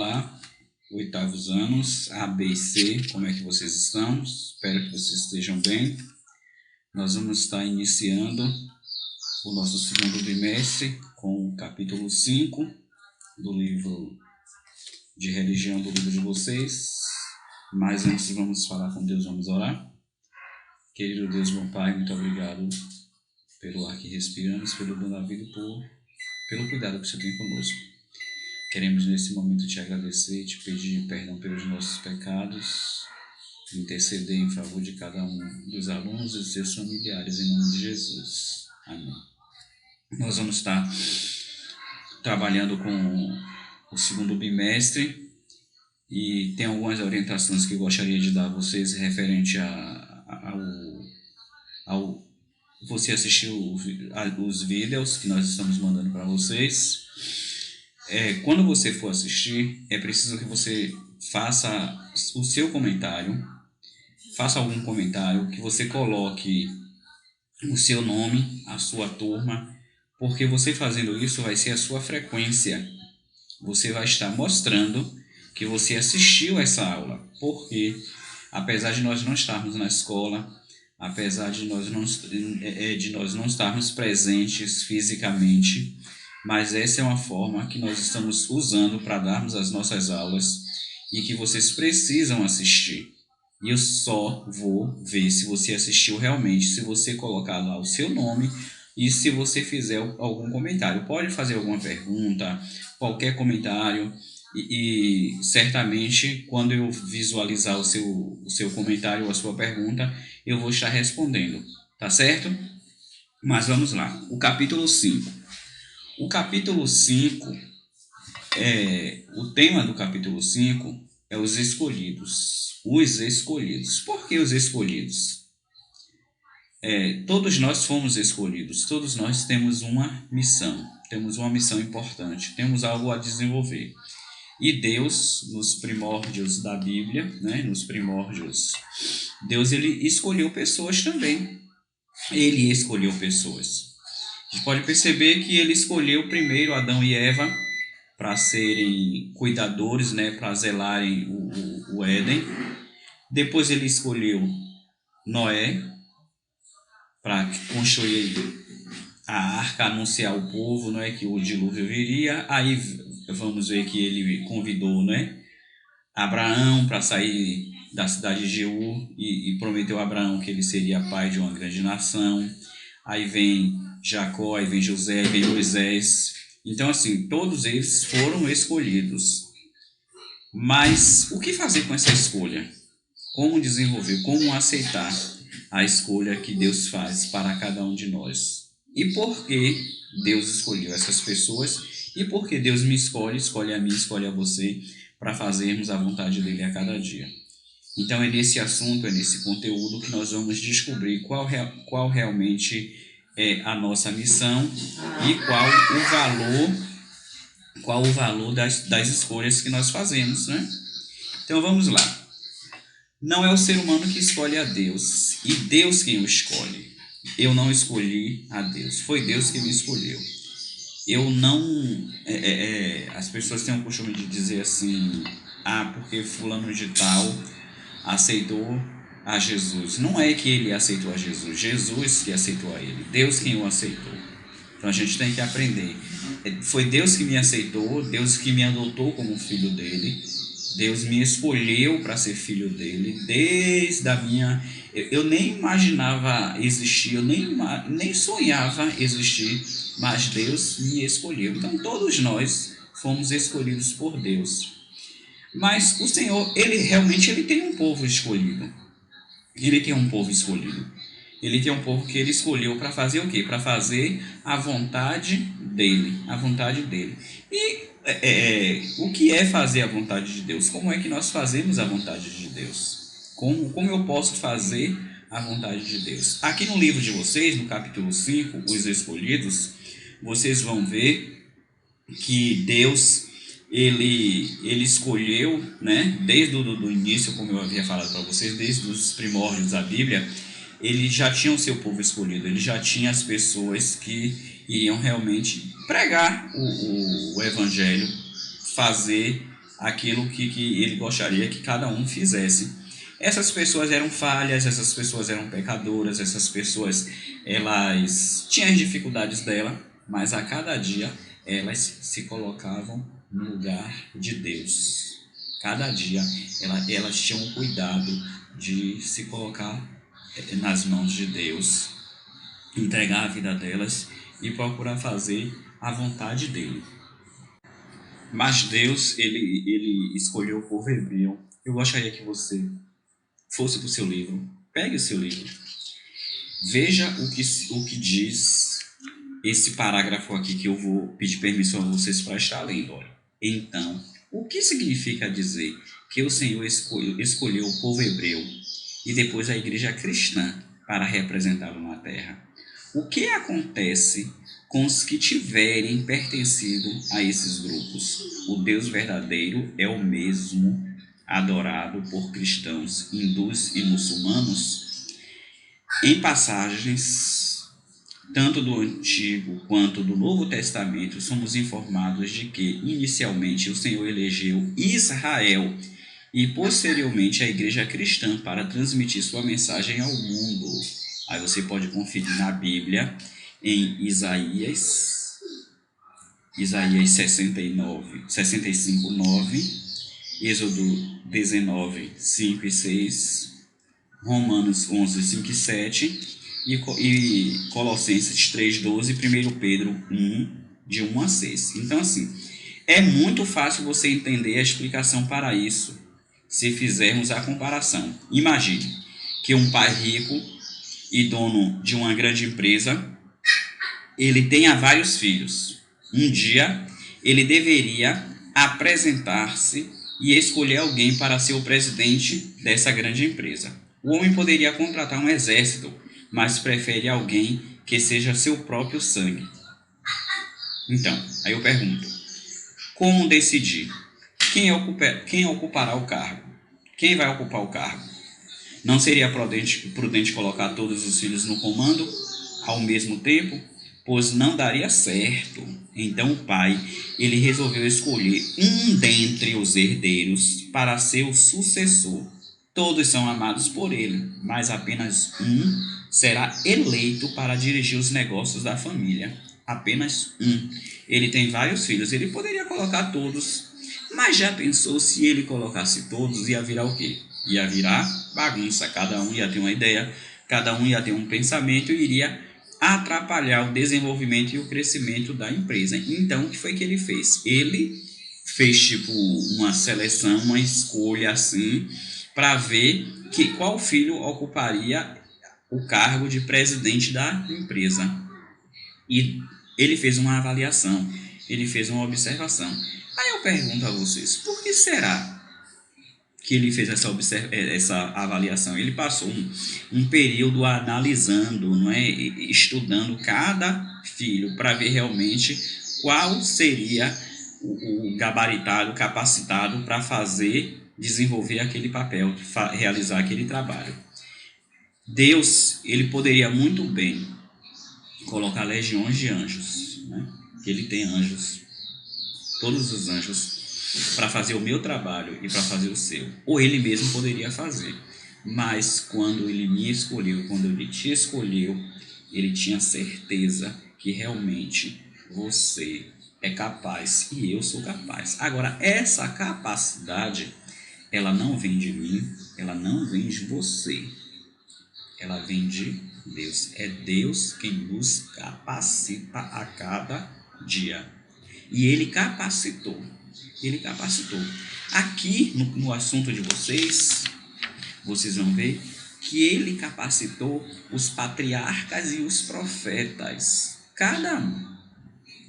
Olá, oitavos anos, A, B e C, como é que vocês estão? Espero que vocês estejam bem. Nós vamos estar iniciando o nosso segundo bimestre com o capítulo 5 do livro de religião do livro de vocês. Mas antes vamos falar com Deus, vamos orar. Querido Deus, meu Pai, muito obrigado pelo ar que respiramos, pelo dom da vida e pelo cuidado que o Senhor tem conosco. Queremos nesse momento te agradecer, te pedir perdão pelos nossos pecados, interceder em favor de cada um dos alunos e dos seus familiares, em nome de Jesus. Amém. Nós vamos estar trabalhando com o segundo bimestre e tem algumas orientações que eu gostaria de dar a vocês referente ao você assistir os vídeos que nós estamos mandando para vocês. Quando você for assistir, é preciso que você faça o seu comentário, faça algum comentário, que você coloque o seu nome, a sua turma, porque você fazendo isso vai ser a sua frequência. Você vai estar mostrando que você assistiu essa aula, porque apesar de nós não estarmos na escola, apesar de nós não estarmos presentes fisicamente, mas essa é uma forma que nós estamos usando para darmos as nossas aulas e que vocês precisam assistir. E eu só vou ver se você assistiu realmente, se você colocar lá o seu nome e se você fizer algum comentário. Pode fazer alguma pergunta, qualquer comentário, e certamente quando eu visualizar o seu comentário ou a sua pergunta, eu vou estar respondendo, tá certo? Mas vamos lá, o capítulo 5. O capítulo 5, o tema do capítulo 5 é os escolhidos. Os escolhidos. Por que os escolhidos? Todos nós fomos escolhidos, todos nós temos uma missão importante, temos algo a desenvolver. E Deus, nos primórdios da Bíblia, Deus ele escolheu pessoas também. Ele escolheu pessoas. A gente pode perceber que ele escolheu primeiro Adão e Eva para serem cuidadores, para zelarem o Éden. Depois ele escolheu Noé para construir a arca, anunciar ao povo, que o dilúvio viria. Aí vamos ver que ele convidou, Abraão para sair da cidade de Ur e prometeu a Abraão que ele seria pai de uma grande nação. Aí vem Jacó, aí vem José, aí vem Moisés. Então, assim, todos eles foram escolhidos. Mas o que fazer com essa escolha? Como desenvolver, como aceitar a escolha que Deus faz para cada um de nós? E por que Deus escolheu essas pessoas? E por que Deus me escolhe a mim, escolhe a você, para fazermos a vontade dele a cada dia? Então é nesse assunto, é nesse conteúdo que nós vamos descobrir qual realmente é a nossa missão e qual o valor das escolhas que nós fazemos, Então vamos lá. Não é o ser humano que escolhe a Deus, e Deus quem o escolhe. Eu não escolhi a Deus, foi Deus que me escolheu. Eu não... as pessoas têm o costume de dizer assim, porque fulano de tal aceitou a Jesus. Não é que ele aceitou a Jesus, Jesus que aceitou a ele, Deus quem o aceitou. Então a gente tem que aprender. Foi Deus que me aceitou, Deus que me adotou como filho dele, Deus me escolheu para ser filho dele, desde a minha... Eu nem imaginava existir, eu nem sonhava existir, mas Deus me escolheu. Então todos nós fomos escolhidos por Deus. Mas o Senhor, ele realmente tem um povo escolhido. Ele tem um povo escolhido. Ele tem um povo que ele escolheu para fazer o quê? Para fazer a vontade dele. A vontade dele. E o que é fazer a vontade de Deus? Como é que nós fazemos a vontade de Deus? Como eu posso fazer a vontade de Deus? Aqui no livro de vocês, no capítulo 5, os escolhidos, vocês vão ver que Deus... Ele escolheu, desde o início, como eu havia falado para vocês, desde os primórdios da Bíblia, ele já tinha o seu povo escolhido, ele já tinha as pessoas que iriam realmente pregar o Evangelho, fazer aquilo que ele gostaria que cada um fizesse. Essas pessoas eram falhas, essas pessoas eram pecadoras, essas pessoas elas tinham as dificuldades dela, mas a cada dia elas se colocavam no lugar de Deus. Cada dia elas tinham o cuidado de se colocar nas mãos de Deus, entregar a vida delas e procurar fazer a vontade dele. Mas Deus, ele escolheu o povo hebreu. Eu gostaria que você fosse para o seu livro, pegue o seu livro, veja o que diz esse parágrafo aqui que eu vou pedir permissão a vocês para estar lendo. Olha. Então, o que significa dizer que o Senhor escolheu o povo hebreu e depois a igreja cristã para representá-lo na terra? O que acontece com os que tiverem pertencido a esses grupos? O Deus verdadeiro é o mesmo adorado por cristãos, hindus e muçulmanos? Em passagens tanto do Antigo quanto do Novo Testamento, somos informados de que, inicialmente, o Senhor elegeu Israel e, posteriormente, a igreja cristã para transmitir sua mensagem ao mundo. Aí você pode conferir na Bíblia, em Isaías 65, 9, Êxodo 19, 5 e 6, Romanos 11, 5 e 7 e Colossenses 3, 12 e 1 Pedro 1, de 1 a 6. Então, assim, é muito fácil você entender a explicação para isso se fizermos a comparação. Imagine que um pai rico e dono de uma grande empresa, ele tenha vários filhos. Um dia, ele deveria apresentar-se e escolher alguém para ser o presidente dessa grande empresa. O homem poderia contratar um exército, mas prefere alguém que seja seu próprio sangue. Então, aí eu pergunto, como decidir? Quem ocupará o cargo? Quem vai ocupar o cargo? Não seria prudente colocar todos os filhos no comando ao mesmo tempo? Pois não daria certo. Então o pai, ele resolveu escolher um dentre os herdeiros para ser o sucessor. Todos são amados por ele, mas apenas um será eleito para dirigir os negócios da família. Apenas um. Ele tem vários filhos, ele poderia colocar todos, mas já pensou se ele colocasse todos, ia virar o quê? Ia virar bagunça, cada um ia ter uma ideia, cada um ia ter um pensamento e iria atrapalhar o desenvolvimento e o crescimento da empresa. Então, o que foi que ele fez? Ele fez tipo uma seleção, uma escolha assim, para ver qual filho ocuparia o cargo de presidente da empresa. E ele fez uma avaliação, ele fez uma observação. Aí eu pergunto a vocês, por que será que ele fez essa avaliação? Ele passou um período analisando, não é? Estudando cada filho para ver realmente qual seria o gabaritado, capacitado para desenvolver aquele papel, realizar aquele trabalho. Deus, ele poderia muito bem colocar legiões de anjos, né? Que ele tem anjos, todos os anjos, para fazer o meu trabalho e para fazer o seu. Ou ele mesmo poderia fazer. Mas quando ele me escolheu, quando ele te escolheu, ele tinha certeza que realmente você é capaz e eu sou capaz. Agora, essa capacidade, ela não vem de mim, ela não vem de você. Ela vem de Deus. É Deus quem nos capacita a cada dia. E ele capacitou. Ele capacitou. Aqui no assunto de vocês vão ver que ele capacitou os patriarcas e os profetas. Cada um.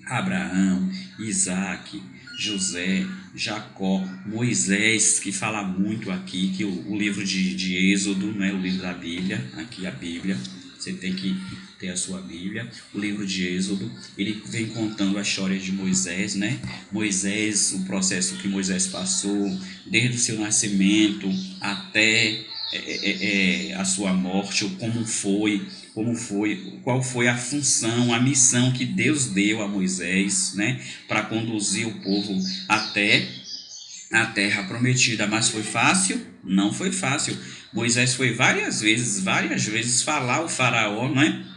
Abraão, Isaac, José, Jacó, Moisés, que fala muito aqui, que o livro de Êxodo, não é o livro da Bíblia, aqui a Bíblia, você tem que ter a sua Bíblia. O livro de Êxodo, ele vem contando a história de Moisés, né? Moisés, o processo que Moisés passou, desde o seu nascimento até a sua morte, qual foi a função, a missão que Deus deu a Moisés, né, para conduzir o povo até a terra prometida. Mas foi fácil? Não foi fácil. Moisés foi várias vezes falar ao faraó, não é?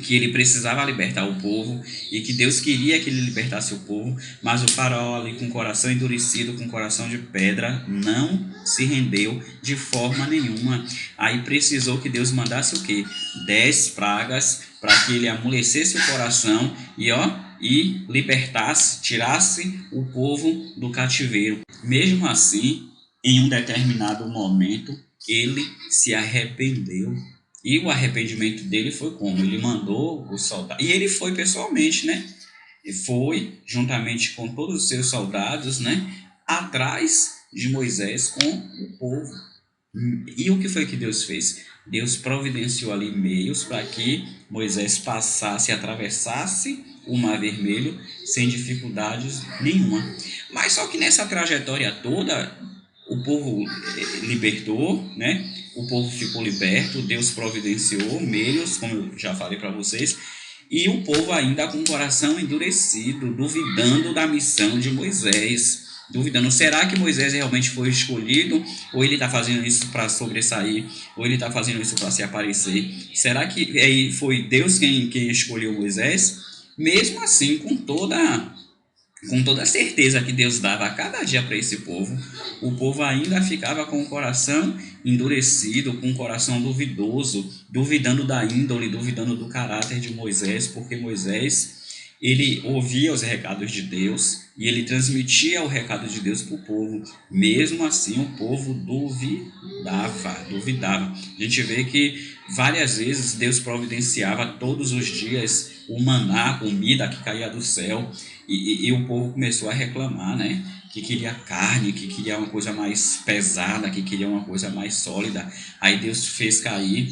Que ele precisava libertar o povo e que Deus queria que ele libertasse o povo, mas o faraó ali com o coração endurecido, com o coração de pedra, não se rendeu de forma nenhuma. Aí precisou que Deus mandasse o quê? 10 pragas para que ele amolecesse o coração e libertasse, tirasse o povo do cativeiro. Mesmo assim, em um determinado momento, ele se arrependeu. E o arrependimento dele foi como? Ele mandou os soldados. E ele foi pessoalmente, né? E foi, juntamente com todos os seus soldados, né? Atrás de Moisés com o povo. E o que foi que Deus fez? Deus providenciou ali meios para que Moisés passasse, atravessasse o Mar Vermelho sem dificuldades nenhuma. Mas só que nessa trajetória toda, o povo libertou, né? O povo ficou liberto, Deus providenciou meios, como eu já falei para vocês, e o povo ainda com o coração endurecido, duvidando da missão de Moisés, duvidando, será que Moisés realmente foi escolhido, ou ele está fazendo isso para sobressair, ou ele está fazendo isso para se aparecer? Será que foi Deus quem escolheu Moisés? Mesmo assim, com toda a certeza que Deus dava a cada dia para esse povo, o povo ainda ficava com o coração endurecido, com o coração duvidoso, duvidando da índole, duvidando do caráter de Moisés, porque Moisés, ele ouvia os recados de Deus e ele transmitia o recado de Deus para o povo. Mesmo assim, o povo duvidava. A gente vê que várias vezes Deus providenciava todos os dias o maná, a comida que caía do céu, e o povo começou a reclamar, né? Que queria carne, que queria uma coisa mais pesada, que queria uma coisa mais sólida. Aí Deus fez cair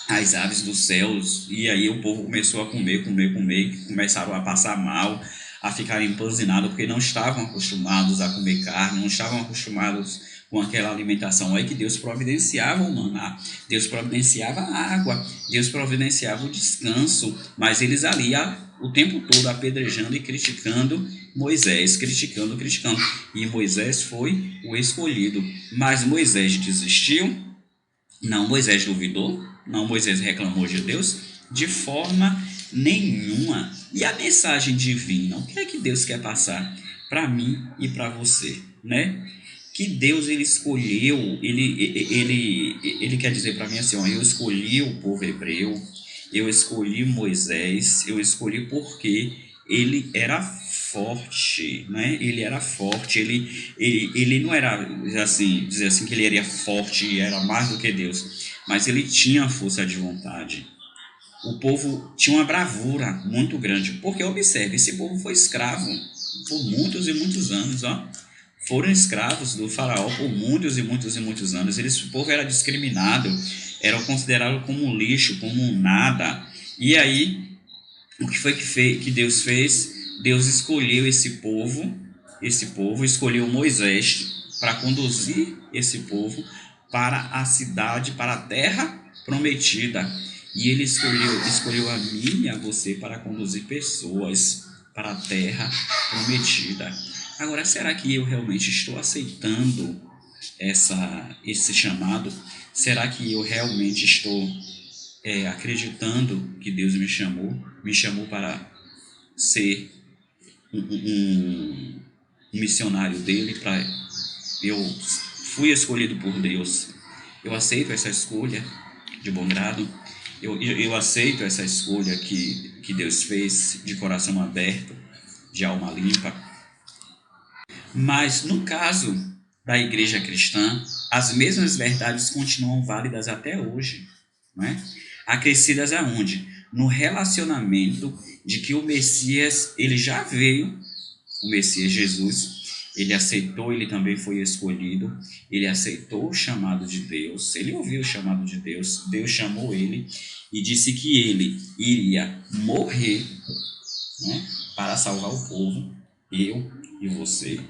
as aves dos céus, e aí o povo começou a comer, começaram a passar mal, a ficar empanzinados, porque não estavam acostumados a comer carne, não estavam acostumados com aquela alimentação. Aí que Deus providenciava o maná, Deus providenciava a água, Deus providenciava o descanso, mas eles ali o tempo todo apedrejando e criticando Moisés, criticando. E Moisés foi o escolhido. Mas Moisés desistiu? Não, Moisés duvidou? Não, Moisés reclamou de Deus? De forma nenhuma. E a mensagem divina? O que é que Deus quer passar para mim e para você, né? Que Deus ele escolheu, ele quer dizer para mim assim, ó, eu escolhi o povo hebreu, eu escolhi Moisés, eu escolhi porque ele era forte, né? Ele era forte, ele não era assim, dizer assim que ele era forte e era mais do que Deus, mas ele tinha força de vontade. O povo tinha uma bravura muito grande, porque observe, esse povo foi escravo por muitos e muitos anos, ó. Foram escravos do faraó por muitos e muitos e muitos anos. O povo era discriminado, era considerado como um lixo, como um nada. E aí, o que foi que Deus fez? Deus escolheu esse povo escolheu Moisés para conduzir esse povo para a cidade, para a terra prometida. E ele escolheu a mim e a você para conduzir pessoas para a terra prometida. Agora, será que eu realmente estou aceitando esse chamado? Será que eu realmente estou acreditando que Deus me chamou para ser um missionário dele, eu fui escolhido por Deus, eu aceito essa escolha de bom grado, eu aceito essa escolha que Deus fez de coração aberto, de alma limpa. Mas no caso da igreja cristã, as mesmas verdades continuam válidas até hoje, não é? Acrescidas aonde? No relacionamento de que o Messias, ele já veio, o Messias Jesus, ele aceitou, ele também foi escolhido, ele aceitou o chamado de Deus, ele ouviu o chamado de Deus, Deus chamou ele e disse que ele iria morrer, né, para salvar o povo, eu e você.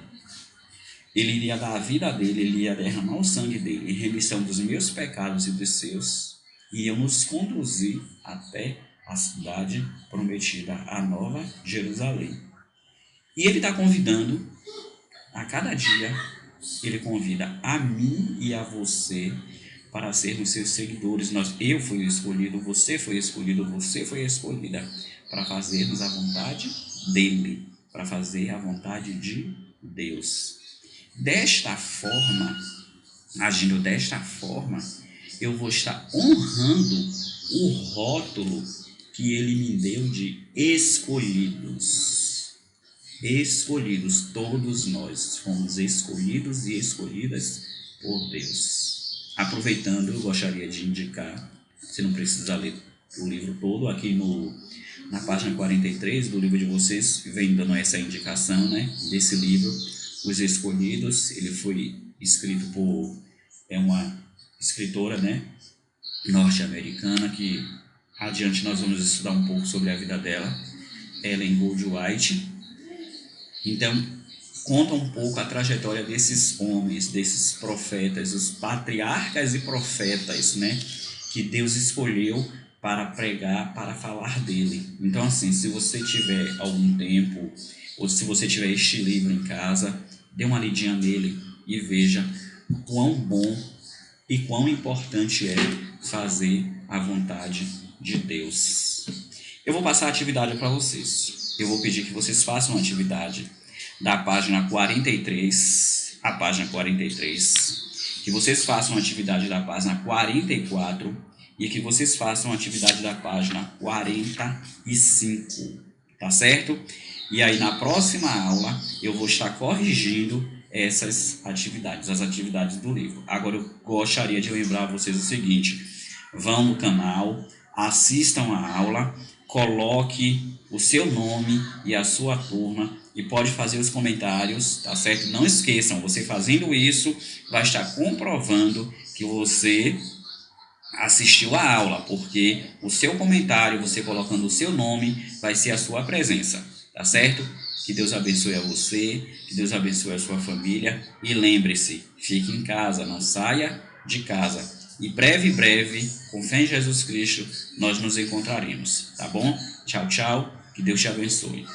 Ele iria dar a vida dele, ele ia derramar o sangue dele em remissão dos meus pecados e dos seus, e ia nos conduzir até a cidade prometida, a Nova Jerusalém. E ele está convidando A cada dia, Ele convida a mim e a você para sermos seus seguidores. Eu fui escolhido, você foi escolhida para fazermos a vontade dEle, para fazer a vontade de Deus. Desta forma, agindo desta forma, eu vou estar honrando o rótulo que Ele me deu de escolhidos. Escolhidos, todos nós fomos escolhidos e escolhidas por Deus. Aproveitando, eu gostaria de indicar, você não precisa ler o livro todo, aqui na página 43 do livro de vocês, vem dando essa indicação, né, desse livro, Os Escolhidos. Ele foi escrito por uma escritora, né, norte-americana, que adiante nós vamos estudar um pouco sobre a vida dela, Ellen Goldwhite. Então, conta um pouco a trajetória desses homens, desses profetas, os patriarcas e profetas, né, que Deus escolheu para pregar, para falar dele. Então, assim, se você tiver algum tempo, ou se você tiver este livro em casa, dê uma lidinha nele e veja quão bom e quão importante é fazer a vontade de Deus. Eu vou passar a atividade para vocês. Eu vou pedir que vocês façam uma atividade da página 43, a página 43, que vocês façam uma atividade da página 44 e que vocês façam uma atividade da página 45, tá certo? E aí na próxima aula eu vou estar corrigindo essas atividades, as atividades do livro. Agora eu gostaria de lembrar vocês o seguinte: vão no canal, assistam a aula, coloque o seu nome e a sua turma e pode fazer os comentários, tá certo? Não esqueçam, você fazendo isso vai estar comprovando que você assistiu a aula, porque o seu comentário, você colocando o seu nome, vai ser a sua presença, tá certo? Que Deus abençoe a você, que Deus abençoe a sua família e lembre-se, fique em casa, não saia de casa. E breve, com fé em Jesus Cristo, nós nos encontraremos, tá bom? Tchau, tchau, que Deus te abençoe.